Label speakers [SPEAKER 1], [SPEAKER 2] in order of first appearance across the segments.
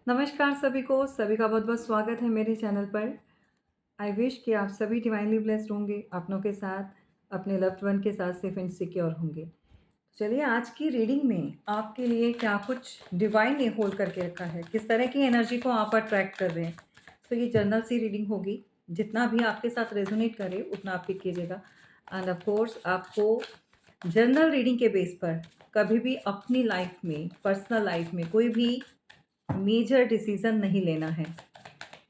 [SPEAKER 1] नमस्कार सभी का बहुत-बहुत स्वागत है मेरे चैनल पर। आई विश कि आप सभी डिवाइनली ब्लेस्ड होंगे, अपनों के साथ, अपने लव्ड वन के साथ सेफ एंड सिक्योर होंगे। चलिए आज की रीडिंग में आपके लिए क्या कुछ डिवाइन ने होल्ड करके रखा है, किस तरह की एनर्जी को आप अट्रैक्ट कर रहे हैं। तो ये जनरल सी रीडिंग होगी, जितना भी आपके साथ रेज़ोनेट करे उतना आप पिक कीजिएगा। एंड ऑफ कोर्स आपको जनरल रीडिंग के बेस पर कभी भी अपनी लाइफ में, पर्सनल लाइफ में कोई भी मेजर डिसीज़न नहीं लेना है।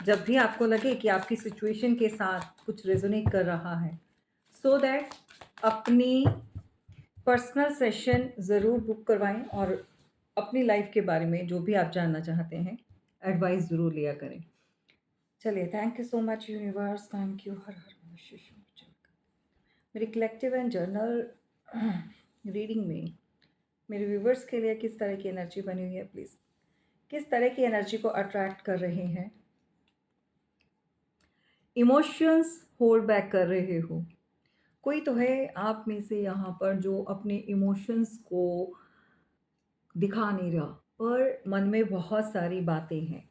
[SPEAKER 1] जब भी आपको लगे कि आपकी सिचुएशन के साथ कुछ रेजोनेट कर रहा है, सो दैट अपनी पर्सनल सेशन ज़रूर बुक करवाएं और अपनी लाइफ के बारे में जो भी आप जानना चाहते हैं एडवाइस ज़रूर लिया करें। चलिए, thank you so much universe, thank you. Har Har Mahadev. मेरी कलेक्टिव एंड जर्नल रीडिंग में मेरे व्यूवर्स के लिए किस तरह की एनर्जी बनी हुई है, प्लीज़ किस तरह की एनर्जी को अट्रैक्ट कर रहे हैं, इमोशंस होल्ड बैक कर रहे हो। कोई तो है आप में से यहाँ पर जो अपने इमोशंस को दिखा नहीं रहा, पर मन में बहुत सारी बातें हैं,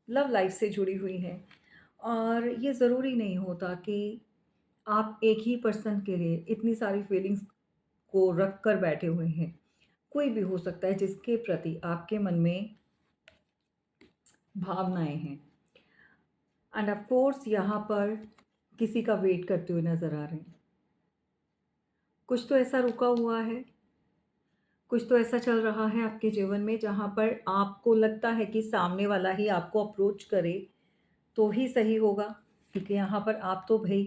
[SPEAKER 1] लव लाइफ से जुड़ी हुई हैं। और ये ज़रूरी नहीं होता कि आप एक ही पर्सन के लिए इतनी सारी फीलिंग्स को रख कर बैठे हुए हैं। कोई भी हो सकता है जिसके प्रति आपके मन में भावनाएं हैं। एंड ऑफ कोर्स यहाँ पर किसी का वेट करते हुए नज़र आ रहे हैं। कुछ तो ऐसा रुका हुआ है, कुछ तो ऐसा चल रहा है आपके जीवन में जहाँ पर आपको लगता है कि सामने वाला ही आपको अप्रोच करे तो ही सही होगा, क्योंकि यहाँ पर आप तो भई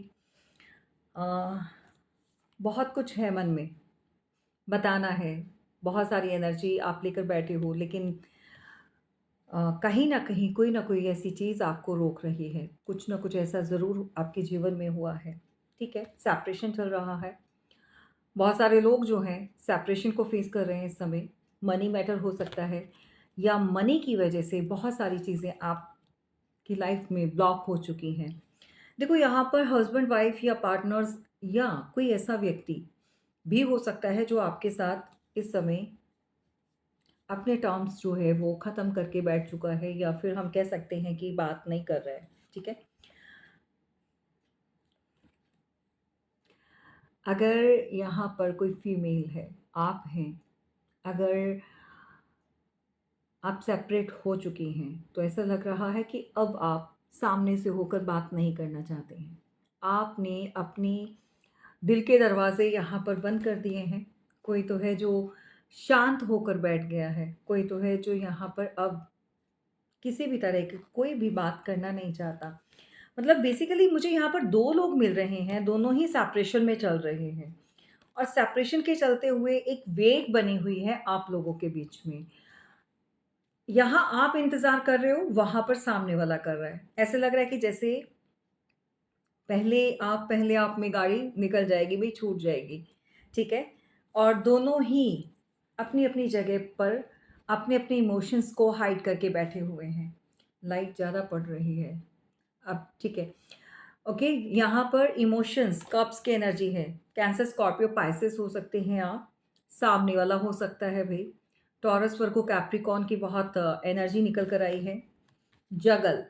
[SPEAKER 1] अ, बहुत कुछ है मन में, बताना है, बहुत सारी एनर्जी आप लेकर बैठे हो, लेकिन कहीं न कहीं कोई न कोई ऐसी चीज़ आपको रोक रही है। कुछ न कुछ ऐसा ज़रूर आपके जीवन में हुआ है, ठीक है? सेपरेशन चल रहा है। बहुत सारे लोग जो हैं सेपरेशन को फेस कर रहे हैं इस समय। मनी मैटर हो सकता है या मनी की वजह से बहुत सारी चीज़ें आपकी लाइफ में ब्लॉक हो चुकी हैं। देखो यहाँ पर हस्बैंड वाइफ या पार्टनर्स या कोई ऐसा व्यक्ति भी हो सकता है जो आपके साथ इस समय अपने टर्म्स जो है वो ख़त्म करके बैठ चुका है, या फिर हम कह सकते हैं कि बात नहीं कर रहा है, ठीक है? अगर यहाँ पर कोई फीमेल है, आप हैं, अगर आप सेपरेट हो चुकी हैं, तो ऐसा लग रहा है कि अब आप सामने से होकर बात नहीं करना चाहते हैं। आपने अपनी दिल के दरवाज़े यहाँ पर बंद कर दिए हैं। कोई तो है जो शांत होकर बैठ गया है, कोई तो है जो यहाँ पर अब किसी भी तरह की कोई भी बात करना नहीं चाहता। मतलब बेसिकली मुझे यहाँ पर 2 लोग मिल रहे हैं, दोनों ही सेपरेशन में चल रहे हैं और सेपरेशन के चलते हुए एक वेग बनी हुई है आप लोगों के बीच में। यहाँ आप इंतज़ार कर रहे हो, वहाँ पर सामने वाला कर रहा है। ऐसे लग रहा है कि जैसे पहले आप में गाड़ी निकल जाएगी भई, छूट जाएगी, ठीक है? और दोनों ही अपनी-अपनी जगह पर अपने-अपने इमोशंस को हाइड करके बैठे हुए हैं। लाइट ज़्यादा पड़ रही है। अब ठीक है। ओके, यहाँ पर इमोशंस कप्स की एनर्जी है। कैंसर, स्कॉर्पियो, पाइसेस हो सकते हैं आप। सामने वाला हो सकता है भई। टॉरस, वर्गो, कैप्रिकॉर्न की बहुत एनर्जी निकल कर आई है। जगल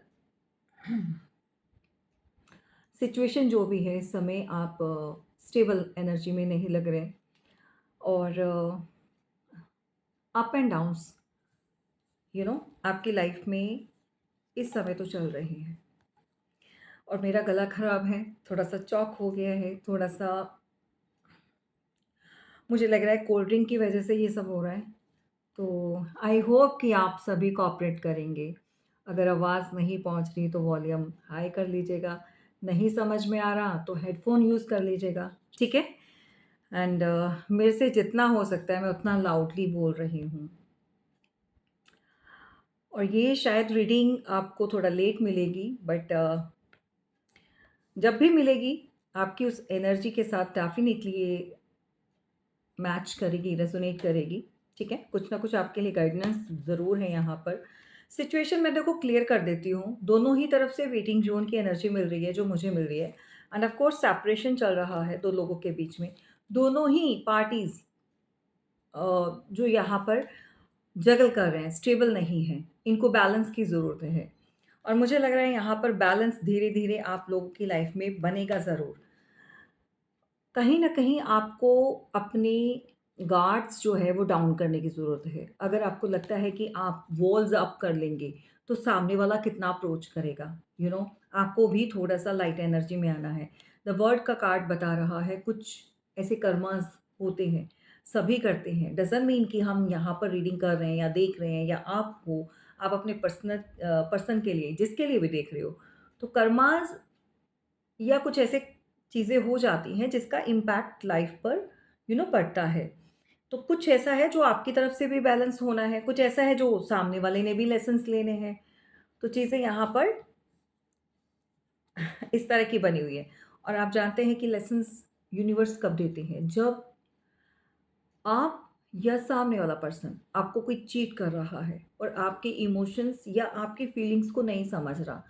[SPEAKER 1] सिचुएशन जो भी है इस समय आप स्टेबल एनर्जी में नहीं लग रहे, और अप एंड डाउन्स आपकी लाइफ में इस समय तो चल रही हैं। और मेरा गला ख़राब है, थोड़ा-सा चॉक हो गया है, थोड़ा-सा मुझे लग रहा है कोल्ड ड्रिंक की वज़ह से ये सब हो रहा है। तो आई होप कि आप सभी कोऑपरेट करेंगे। अगर आवाज़ नहीं पहुँच रही तो वॉल्यूम हाई कर लीजिएगा, नहीं समझ में आ रहा तो हेडफ़ोन यूज़ कर लीजिएगा, ठीक है? एंड मेरे से जितना हो सकता है मैं उतना लाउडली बोल रही हूँ। और ये शायद रीडिंग आपको थोड़ा लेट मिलेगी, बट जब भी मिलेगी आपकी उस एनर्जी के साथ डेफ़िनिटली ये मैच करेगी, रेज़ोनेट करेगी, ठीक है? कुछ ना कुछ आपके लिए गाइडेंस ज़रूर है यहाँ पर। सिचुएशन मैं देखो क्लियर कर देती हूँ, दोनों ही तरफ से वेटिंग ज़ोन की एनर्जी मिल रही है जो मुझे मिल रही है, एंड ऑफ़ कोर्स सेपरेशन चल रहा है 2 लोगों के बीच में। दोनों ही पार्टीज़ जो यहाँ पर जगल कर रहे हैं, स्टेबल नहीं हैं, इनको बैलेंस की ज़रूरत है। और मुझे लग रहा है यहाँ पर बैलेंस धीरे-धीरे आप लोगों की लाइफ़ में बनेगा ज़रूर। कहीं न कहीं आपको अपने गार्ड्स जो है वो डाउन करने की ज़रूरत है। अगर आपको लगता है कि आप वॉल्स अप कर लेंगे, तो सामने वाला कितना अप्रोच करेगा, आपको भी थोड़ा-सा लाइट एनर्जी में आना है। द वर्ल्ड का कार्ड बता रहा है कुछ ऐसे कर्मास होते हैं, सभी करते हैं। डज़न्ट मीन कि हम यहाँ पर रीडिंग कर रहे हैं या देख रहे हैं या आप हो, आप अपने पर्सन के लिए जिसके लिए भी देख रहे हो, तो कर्मास या कुछ ऐसे चीज़ें हो जाती हैं जिसका इम्पैक्ट लाइफ पर पड़ता है। तो कुछ ऐसा है जो आपकी तरफ से भी बैलेंस होना है, कुछ ऐसा है जो सामने वाले ने भी लेसन्स लेने हैं। तो चीज़ें यहाँ पर इस तरह की बनी हुई है। और आप जानते हैं कि लेसन्स यूनिवर्स कब देते हैं? जब आप या सामने वाला पर्सन आपको कोई चीट कर रहा है और आपके इमोशंस या आपकी फीलिंग्स को नहीं समझ रहा।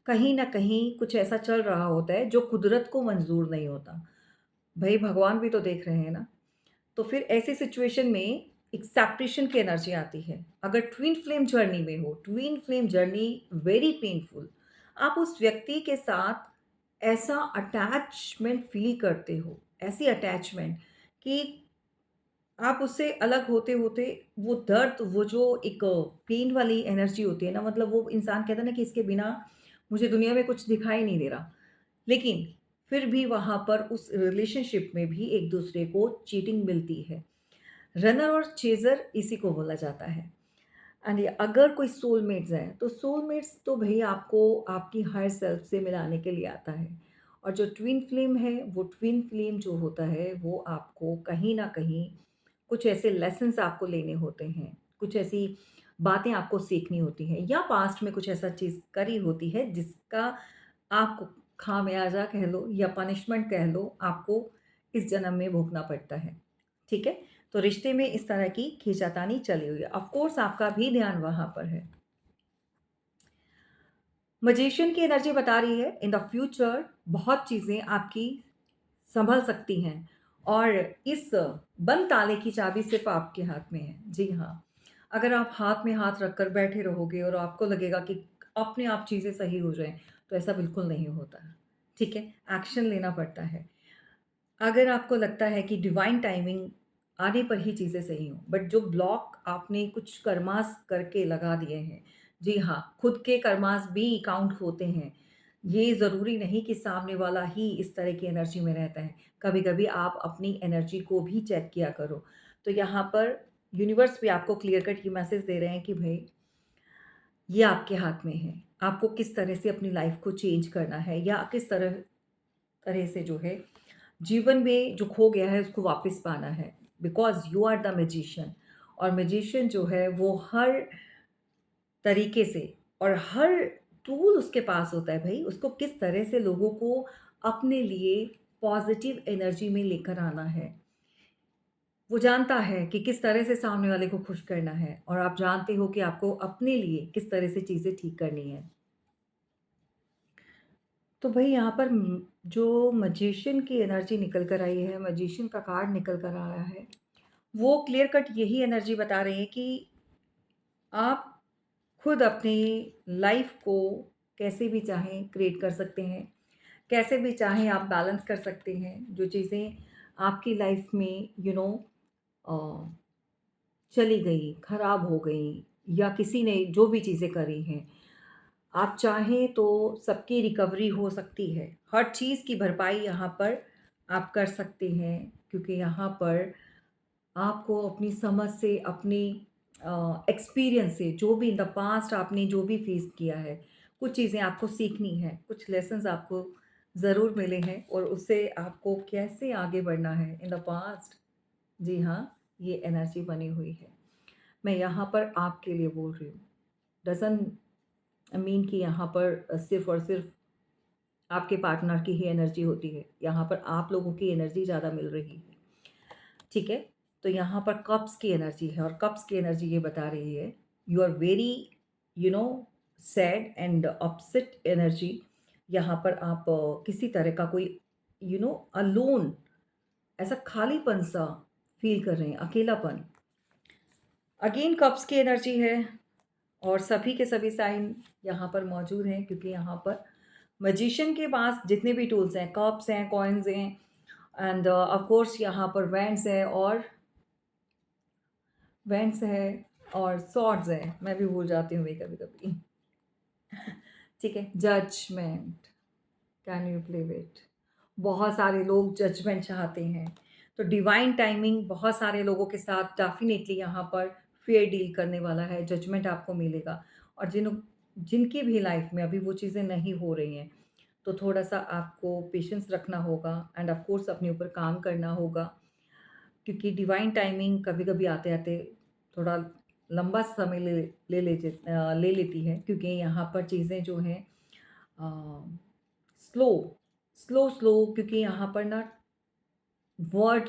[SPEAKER 1] कहीं न कहीं कुछ ऐसा चल रहा होता है जो कुदरत को मंज़ूर नहीं होता। भई भगवान भी तो देख रहे हैं ना। तो फिर ऐसी सिचुएशन में एक सेपरेशन की एनर्जी आती है। अगर ट्विन फ्लेम जर्नी में हो, twin flame journey very painful. आप उस व्यक्ति के साथ ऐसा अटैचमेंट फ़ील करते हो, ऐसी अटैचमेंट कि आप उससे अलग होते-होते वो दर्द, वो जो एक पेन वाली एनर्जी होती है ना, मतलब वो इंसान कहता है ना कि इसके बिना मुझे दुनिया में कुछ दिखाई नहीं दे रहा। लेकिन फिर भी वहाँ पर उस रिलेशनशिप में भी एक-दूसरे को चीटिंग मिलती है। रनर और चेज़र इसी को बोला जाता है। एंड ये अगर कोई सोलमेट्स हैं, तो सोलमेट्स तो भई आपको आपकी हायर सेल्फ से मिलाने के लिए आता है। और जो ट्विन फ्लेम है, वो ट्विन फ्लेम जो होता है, वो आपको कहीं न कहीं कुछ ऐसे लेसन्स आपको लेने होते हैं, कुछ ऐसी बातें आपको सीखनी होती हैं या पास्ट में कुछ ऐसा चीज़ करी होती है जिसका आपको खामियाज़ा कह लो या पनिशमेंट कह लो, आपको इस जन्म में भोगना पड़ता है। ठीक है? तो रिश्ते में इस तरह की खींचातानी चली हुई है। ऑफ़ कोर्स आपका भी ध्यान वहाँ पर है। मैजिशियन की एनर्जी बता रही है इन द फ्यूचर बहुत चीज़ें आपकी सँभल सकती हैं और इस बंद ताले की चाबी सिर्फ़ आपके हाथ में है। जी हाँ, अगर आप हाथ में हाथ रखकर बैठे रहोगे और आपको लगेगा कि अपने आप चीज़ें सही हो जाएँ, तो ऐसा बिल्कुल नहीं होता। ठीक है? एक्शन लेना पड़ता है। अगर आपको लगता है कि डिवाइन टाइमिंग आने पर ही चीज़ें सही हों, बट जो ब्लॉक आपने कुछ कर्मास करके लगा दिए हैं, जी हाँ, खुद के कर्मास भी काउंट होते हैं। ये ज़रूरी नहीं कि सामने वाला ही इस तरह की एनर्जी में रहता है। कभी-कभी आप अपनी एनर्जी को भी चेक किया करो। तो यहाँ पर यूनिवर्स भी आपको क्लियर कट ये मैसेज दे रहे हैं कि भई, ये आपके हाथ में है। आपको किस तरह से अपनी लाइफ़ को चेंज करना है या किस तरह तरह से जो है जीवन में जो खो गया है उसको वापस पाना है because you are the magician. और मैजिशियन जो है वो हर तरीके से और हर टूल उसके पास होता है भई, उसको किस तरह से लोगों को अपने लिए पॉज़िटिव एनर्जी में लेकर आना है। वो जानता है कि किस तरह से सामने वाले को खुश करना है और आप जानते हो कि आपको अपने लिए किस तरह से चीज़ें ठीक करनी है। तो भई यहाँ पर जो मैजिशियन की एनर्जी निकल कर आई है, मैजिशियन का कार्ड निकल कर आया है, वो क्लियर कट यही एनर्जी बता रही है कि आप खुद अपनी लाइफ को कैसे भी चाहें क्रिएट कर सकते हैं, कैसे भी चाहें आप बैलेंस कर सकते हैं। जो चीज़ें आपकी लाइफ में अ, चली गई, खराब हो गई या किसी ने जो भी चीज़ें करी हैं, आप चाहें तो सबकी रिकवरी हो सकती है। हर चीज़ की भरपाई यहाँ पर आप कर सकते हैं क्योंकि यहाँ पर आपको अपनी समझ से, अपनी एक्सपीरियंस से, जो भी इन द पास्ट आपने जो भी फेस किया है, कुछ चीज़ें आपको सीखनी है, कुछ लेसन्स आपको ज़रूर मिले हैं और उससे आपको कैसे आगे बढ़ना है इन द पास्ट। जी हाँ, ये एनर्जी बनी हुई है। मैं यहाँ पर आपके लिए बोल रही हूँ। डज़न्ट मीन कि यहाँ पर सिर्फ़ और सिर्फ़ आपके पार्टनर की ही एनर्जी होती है। यहाँ पर आप लोगों की एनर्जी ज़्यादा मिल रही है। ठीक है? तो यहाँ पर कप्स की एनर्जी है और कप्स की एनर्जी ये बता रही है, you are very you know sad and upset energy. यहाँ पर आप किसी तरह का कोई अलोन, ऐसा खालीपन-सा फ़ील कर रहे हैं, अकेलापन। अगेन कप्स की एनर्जी है और सभी के सभी साइन यहाँ पर मौजूद हैं, क्योंकि यहाँ पर मैजिशियन के पास जितने भी टूल्स हैं, कप्स हैं, कॉइन्स हैं, एंड ऑफ कोर्स यहाँ पर वैंड्स है और सॉर्ड्स है। मैं भी भूल जाती हूँ कभी कभी। ठीक है, जजमेंट, कैन यू प्ले विट। बहुत सारे लोग जजमेंट चाहते हैं, तो डिवाइन टाइमिंग बहुत सारे लोगों के साथ डेफिनेटली यहाँ पर फेयर डील करने वाला है, जजमेंट आपको मिलेगा। और जिनकी भी लाइफ में अभी वो चीज़ें नहीं हो रही हैं, तो थोड़ा-सा आपको पेशेंस रखना होगा एंड ऑफ कोर्स अपने ऊपर काम करना होगा, क्योंकि डिवाइन टाइमिंग कभी-कभी आते-आते थोड़ा लंबा समय ले लेती है, क्योंकि यहाँ पर चीज़ें जो हैं अ, स्लो स्लो क्योंकि यहाँ पर ना वर्ड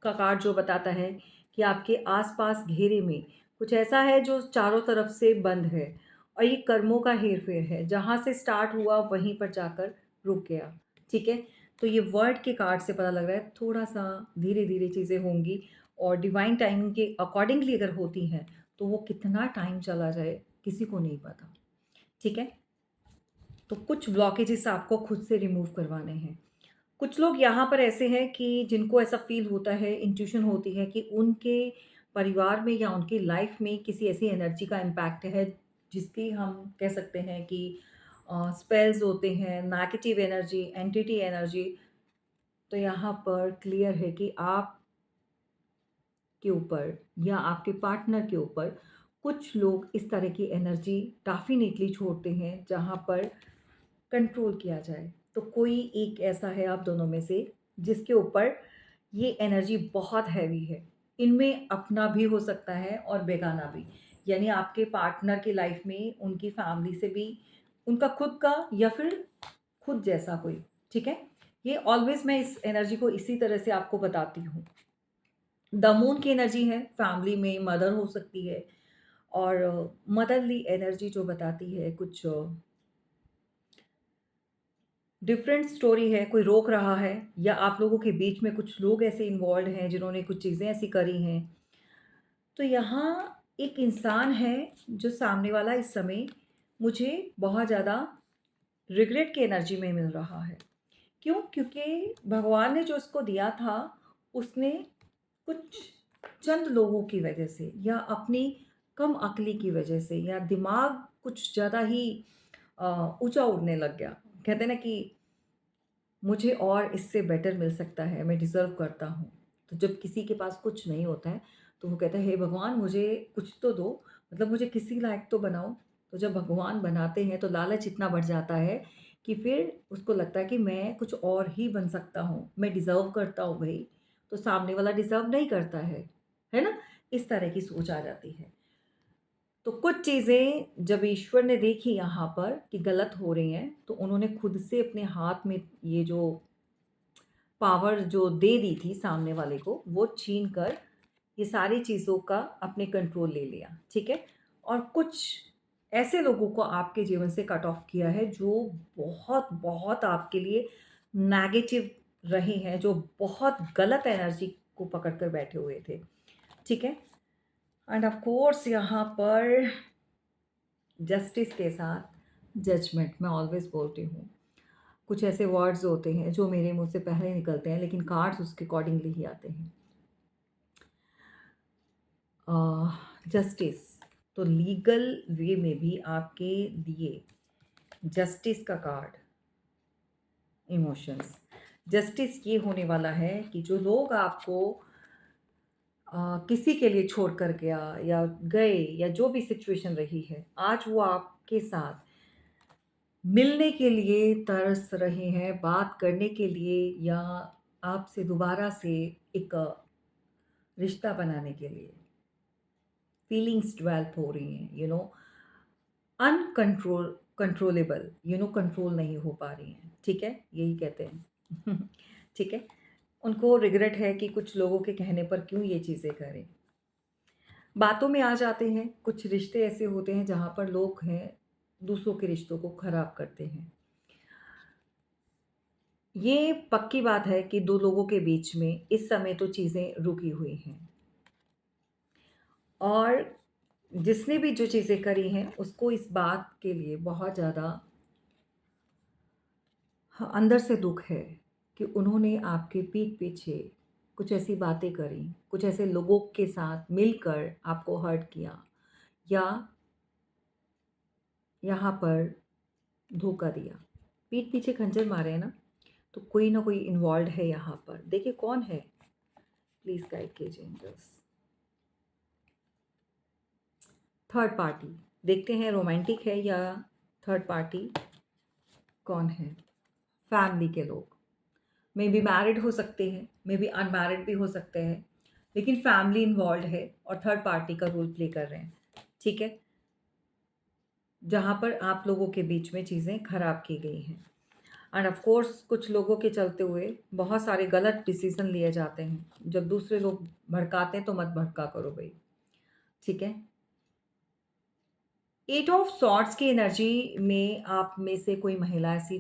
[SPEAKER 1] का कार्ड जो बताता है कि आपके आस-पास घेरे में कुछ ऐसा है जो चारों तरफ से बंद है, और ये कर्मों का हेर-फेर है, जहाँ से स्टार्ट हुआ वहीं पर जाकर रुक गया, ठीक है? तो ये वर्ड के कार्ड से पता लग रहा है थोड़ा-सा धीरे-धीरे चीज़ें होंगी, और डिवाइन टाइमिंग के अकॉर्डिंगली अगर होती हैं, तो वो कितना टाइम चला जाए किसी को नहीं पता, ठीक है? तो कुछ ब्लॉकेजेस आपको खुद से रिमूव करवाने हैं। कुछ लोग यहाँ पर ऐसे हैं कि जिनको ऐसा फ़ील होता है, इंट्यूशन होती है कि उनके परिवार में या उनकी लाइफ़ में किसी ऐसी एनर्जी का इम्पैक्ट है, जिसकी हम कह सकते हैं कि स्पेल्स होते हैं, नेगेटिव एनर्जी, एंटिटी एनर्जी। तो यहाँ पर क्लियर है कि आप के ऊपर या आपके पार्टनर के ऊपर कुछ लोग इस तरह की एनर्जी डेफ़िनेटली छोड़ते हैं, जहाँ पर कंट्रोल किया जाए। तो कोई एक ऐसा है आप दोनों में से जिसके ऊपर ये एनर्जी बहुत हैवी है। इनमें अपना भी हो सकता है और बेगाना भी। यानी आपके पार्टनर की लाइफ़ में उनकी फैमिली से भी, उनका खुद का या फिर खुद जैसा कोई, ठीक है? ये ऑलवेज़ मैं इस एनर्जी को इसी तरह से आपको बताती हूँ। द मून की एनर्जी है, फैमिली में मदर हो सकती है, और मदरली एनर्जी जो बताती है कुछ डिफरेंट स्टोरी है, कोई रोक रहा है या आप लोगों के बीच में कुछ लोग ऐसे इन्वॉल्व्ड हैं जिन्होंने कुछ चीज़ें ऐसी करी हैं। तो यहाँ एक इंसान है जो सामने वाला इस समय मुझे बहुत ज़्यादा रिग्रेट की एनर्जी में मिल रहा है। क्यों? क्योंकि भगवान ने जो उसको दिया था, उसने कुछ चंद लोगों की वजह से या अपनी कम अक्ली की वजह से या दिमाग कुछ ज़्यादा ही ऊँचा उड़ने लग गया। कहते हैं ना कि मुझे और इससे बेटर मिल सकता है, मैं डिज़र्व करता हूँ। तो जब किसी के पास कुछ नहीं होता है, तो वो कहता है, हे भगवान मुझे कुछ तो दो, मतलब मुझे किसी लायक तो बनाओ। तो जब भगवान बनाते हैं तो लालच इतना बढ़ जाता है कि फिर उसको लगता है कि मैं कुछ और ही बन सकता हूँ, मैं डिज़र्व करता हूँ भई। तो सामने वाला डिज़र्व नहीं करता है ना? इस तरह की सोच आ जाती है। तो कुछ चीज़ें जब ईश्वर ने देखी यहाँ पर कि गलत हो रही हैं, तो उन्होंने खुद से अपने हाथ में ये जो पावर जो दे दी थी सामने वाले को, वो छीन कर ये सारी चीज़ों का अपने कंट्रोल ले लिया, ठीक है? और कुछ ऐसे लोगों को आपके जीवन से कट ऑफ किया है जो बहुत आपके लिए नेगेटिव रहे हैं, जो बहुत गलत एनर्जी को पकड़ कर बैठे हुए थे, ठीक है? एंड ऑफ कोर्स यहाँ पर जस्टिस के साथ जजमेंट मैं ऑलवेज़ बोलती हूँ। कुछ ऐसे वर्ड्स होते हैं जो मेरे मुँह से पहले निकलते हैं, लेकिन कार्ड्स उसके अकॉर्डिंगली ही आते हैं। जस्टिस, तो लीगल वे में भी आपके लिए जस्टिस का कार्ड, इमोशंस। जस्टिस ये होने वाला है कि जो लोग आपको किसी के लिए छोड़ कर गया या गए या जो भी सिचुएशन रही है, आज वो आपके साथ मिलने के लिए तरस रहे हैं, बात करने के लिए या आपसे दोबारा से एक रिश्ता बनाने के लिए। फीलिंग्स डेवलप हो रही हैं, कंट्रोलेबल, कंट्रोल नहीं हो पा रही हैं, ठीक है? यही कहते हैं। ठीक है? उनको रिग्रेट है कि कुछ लोगों के कहने पर क्यों ये चीज़ें करें। बातों में आ जाते हैं, कुछ रिश्ते ऐसे होते हैं जहाँ पर लोग हैं, दूसरों के रिश्तों को खराब करते हैं। ये पक्की बात है कि 2 लोगों के बीच में इस समय तो चीज़ें रुकी हुई हैं। और जिसने भी जो चीज़ें करी हैं उसको इस बात के लिए बहुत ज़्यादा अंदर से दुःख है कि उन्होंने आपके पीठ पीछे कुछ ऐसी बातें करी, कुछ ऐसे लोगों के साथ मिलकर आपको हर्ट किया या यहाँ पर धोखा दिया। पीठ पीछे खंजर मारे हैं ना, तो कोई ना कोई इन्वॉल्व्ड है यहाँ पर। देखिए कौन है? प्लीज़ गाइड कीजिए एंजल्स। थर्ड पार्टी, देखते हैं रोमांटिक है या थर्ड पार्टी कौन है? फैमिली के लोग, मे बी मैरिड हो सकते हैं, मे बी अनमैरिड भी हो सकते हैं, लेकिन फैमिली इन्वॉल्व है और थर्ड पार्टी का रोल प्ले कर रहे हैं, ठीक है? जहाँ पर आप लोगों के बीच में चीज़ें खराब की गई हैं। एंड ऑफ कोर्स कुछ लोगों के चलते हुए बहुत सारे गलत डिसीज़न लिए जाते हैं। जब दूसरे लोग भड़काते हैं तो मत भड़का करो भई, ठीक है? एट ऑफ सॉर्ड्स की एनर्जी में आप में से कोई महिला ऐसी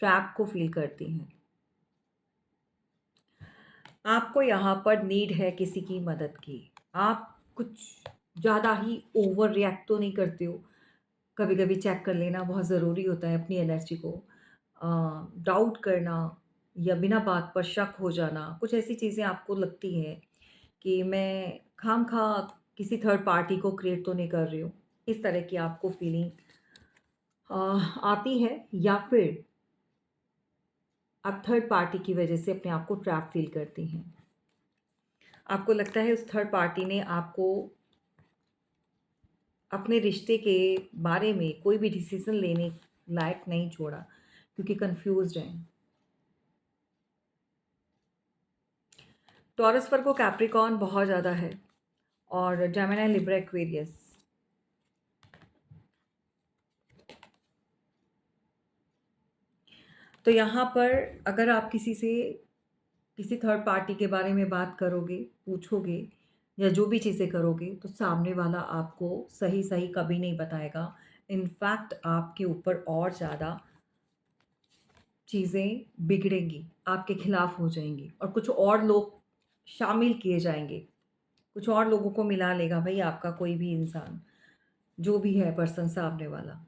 [SPEAKER 1] ट्रैप को फ़ील करती हैं। आपको यहाँ पर नीड है किसी की मदद की। आप कुछ ज़्यादा ही ओवर रिएक्ट तो नहीं करते हो। कभी-कभी चेक कर लेना बहुत ज़रूरी होता है अपनी एनर्जी को। डाउट करना या बिना बात पर शक हो जाना, कुछ ऐसी चीज़ें आपको लगती हैं कि मैं खामख़ा किसी थर्ड पार्टी को क्रिएट तो नहीं कर रही हूँ। इस तरह की आपको फीलिंग आती है या फिर आप थर्ड पार्टी की वजह से अपने आप को ट्रैप फ़ील करती हैं। आपको लगता है उस थर्ड पार्टी ने आपको अपने रिश्ते के बारे में कोई भी डिसीज़न लेने लायक नहीं छोड़ा क्योंकि कन्फ्यूज़्ड हैं। टॉरस, वर्गो, कैप्रिकॉर्न बहुत ज़्यादा है और जेमिनी, लिब्रा, एक्वेरियस। तो यहाँ पर अगर आप किसी थर्ड पार्टी के बारे में बात करोगे, पूछोगे या जो भी चीज़ें करोगे तो सामने वाला आपको सही-सही कभी नहीं बताएगा। इनफैक्ट आपके ऊपर और ज़्यादा चीज़ें बिगड़ेंगी, आपके खिलाफ हो जाएँगी और कुछ और लोग शामिल किए जाएँगे। कुछ और लोगों को मिला लेगा भई आपका कोई भी इंसान, जो भी है पर्सन सामने वाला।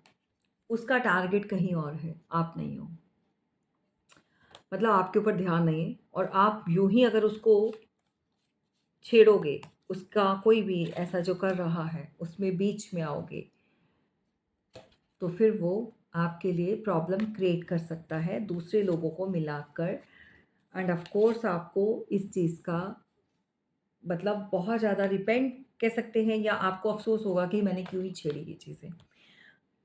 [SPEAKER 1] उसका टारगेट कहीं और है, आप नहीं हो। मतलब आपके ऊपर ध्यान नहीं है और आप यूँ ही अगर उसको छेड़ोगे, उसका कोई भी ऐसा जो कर रहा है, उसमें बीच में आओगे, तो फिर वो आपके लिए प्रॉब्लम क्रिएट कर सकता है दूसरे लोगों को मिलाकर। एंड ऑफ कोर्स आपको इस चीज़ का मतलब बहुत ज़्यादा रिपेंट कह सकते हैं या आपको अफ़सोस होगा कि मैंने क्यों ही छेड़ी ये चीज़ें।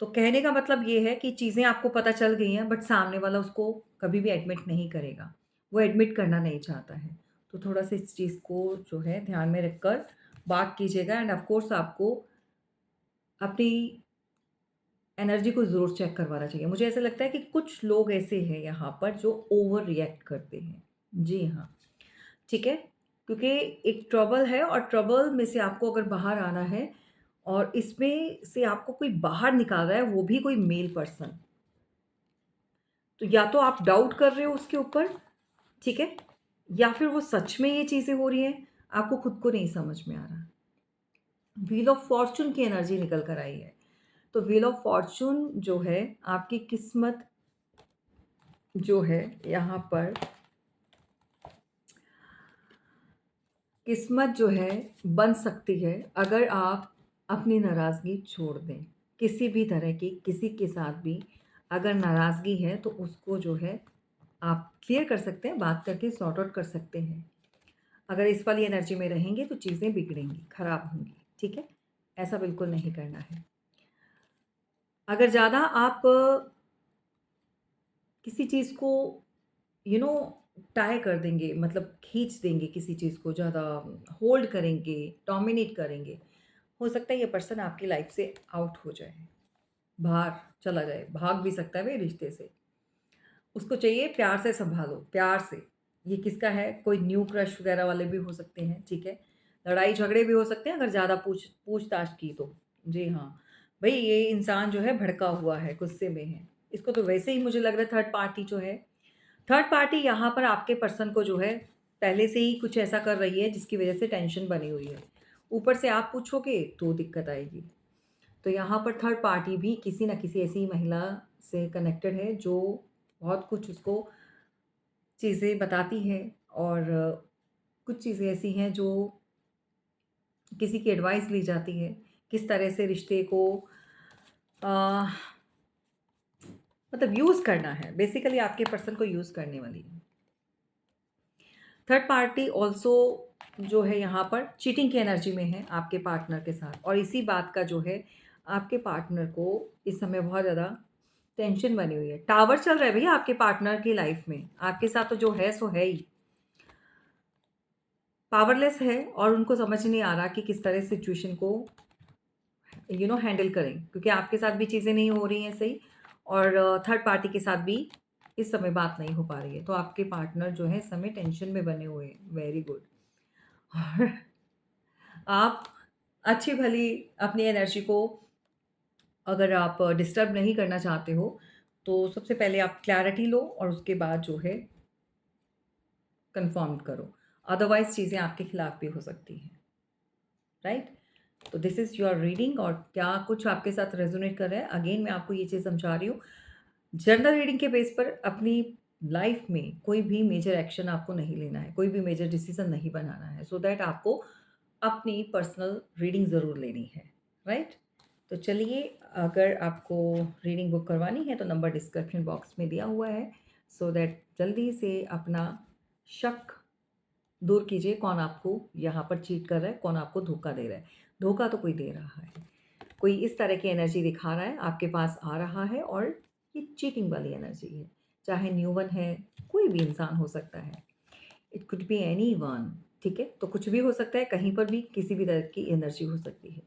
[SPEAKER 1] तो कहने का मतलब ये है कि चीज़ें आपको पता चल गई हैं बट सामने वाला उसको कभी भी एडमिट नहीं करेगा। वो एडमिट करना नहीं चाहता है। तो थोड़ा-सा इस चीज़ को जो है ध्यान में रखकर बात कीजिएगा एंड ऑफ कोर्स आपको अपनी एनर्जी को ज़रूर चेक करवाना चाहिए। मुझे ऐसा लगता है कि कुछ लोग ऐसे हैं यहाँ पर जो ओवर रिएक्ट करते हैं। जी हाँ, ठीक है? क्योंकि एक ट्रबल है और ट्रबल में से आपको अगर बाहर आना है और इसमें से आपको कोई बाहर निकाल रहा है, वो भी कोई मेल पर्सन। तो या तो आप डाउट कर रहे हो उसके ऊपर, ठीक है? या फिर वो सच में ये चीज़ें हो रही हैं, आपको खुद को नहीं समझ में आ रहा। व्हील ऑफ फॉर्च्यून की एनर्जी निकल कर आई है। तो व्हील ऑफ फॉर्च्यून जो है, आपकी किस्मत जो है यहाँ पर किस्मत जो है बन सकती है अगर आप अपनी नाराज़गी छोड़ दें। किसी भी तरह की किसी के साथ भी अगर नाराज़गी है तो उसको जो है आप क्लियर कर सकते हैं, बात करके सॉर्ट आउट कर सकते हैं। अगर इस वाली एनर्जी में रहेंगे तो चीज़ें बिगड़ेंगी, ख़राब होंगी, ठीक है? ऐसा बिल्कुल नहीं करना है। अगर ज़्यादा आप किसी चीज़ को यू नो टाई कर देंगे, मतलब खींच देंगे किसी चीज़ को, ज़्यादा होल्ड करेंगे, डोमिनेट करेंगे, हो सकता है ये पर्सन आपकी लाइफ से आउट हो जाए, बाहर चला जाए, भाग भी सकता है भाई रिश्ते से। उसको चाहिए प्यार से सँभालो, प्यार से। ये किसका है? कोई न्यू क्रश वगैरह वाले भी हो सकते हैं, ठीक है? लड़ाई झगड़े भी हो सकते हैं अगर ज़्यादा पूछताछ की तो। जी हाँ, भई ये इंसान जो है भड़का हुआ है, गुस्से में है। इसको तो वैसे ही मुझे लग रहा है थर्ड पार्टी जो है, थर्ड पार्टी यहाँ पर आपके पर्सन को जो है पहले से ही कुछ ऐसा कर रही है जिसकी वज़ह से टेंशन बनी हुई है। ऊपर से आप पूछोगे तो दिक्कत आएगी। तो यहाँ पर थर्ड पार्टी भी किसी न किसी ऐसी महिला से कनेक्टेड है जो बहुत कुछ उसको चीज़ें बताती है, और कुछ चीज़ें ऐसी हैं जो किसी की एडवाइस ली जाती है, किस तरह से रिश्ते को अ, मतलब यूज़ करना है, बेसिकली आपके पर्सन को यूज़ करने वाली है। थर्ड पार्टी ऑल्सो जो है यहाँ पर चीटिंग की एनर्जी में है आपके पार्टनर के साथ, और इसी बात का जो है आपके पार्टनर को इस समय बहुत ज़्यादा टेंशन बनी हुई है। टावर चल रहा है भैया आपके पार्टनर की लाइफ में, आपके साथ तो जो है सो है ही। पावरलेस है और उनको समझ नहीं आ रहा कि किस तरह सिचुएशन को हैंडल करें, क्योंकि आपके साथ भी चीज़ें नहीं हो रही हैं सही, और थर्ड पार्टी के साथ भी इस समय बात नहीं हो पा रही है। तो आपके पार्टनर जो है इस समय टेंशन में बने हुए हैं। Very good. और आप अच्छी भली अपनी एनर्जी को, अगर आप डिस्टर्ब नहीं करना चाहते हो, तो सबसे पहले आप क्लैरिटी लो और उसके बाद जो है कन्फर्म करो। अदरवाइज़ चीज़ें आपके खिलाफ भी हो सकती हैं, राइट? तो दिस इज़ योर रीडिंग, और क्या कुछ आपके साथ रेजोनेट कर रहा है? अगेन मैं आपको ये चीज़ समझा रही हूँ, जनरल रीडिंग के बेस पर अपनी लाइफ में कोई भी मेजर एक्शन आपको नहीं लेना है, कोई भी मेजर डिसीजन नहीं बनाना है, सो दैट आपको अपनी पर्सनल रीडिंग ज़रूर लेनी है, राइट? तो चलिए, अगर आपको रीडिंग बुक करवानी है तो नंबर डिस्क्रिप्शन बॉक्स में दिया हुआ है, सो दैट जल्दी से अपना शक दूर कीजिए, कौन आपको यहाँ पर चीट कर रहा है, कौन आपको धोखा दे रहा है। धोखा तो कोई दे रहा है, कोई इस तरह की एनर्जी दिखा रहा है, आपके पास आ रहा है, और ये चीटिंग वाली एनर्जी है। चाहे न्यू वन है, कोई भी इंसान हो सकता है, इट कुड बी एनीवन, ठीक है? तो कुछ भी हो सकता है, कहीं पर भी किसी भी तरह की एनर्जी हो सकती है।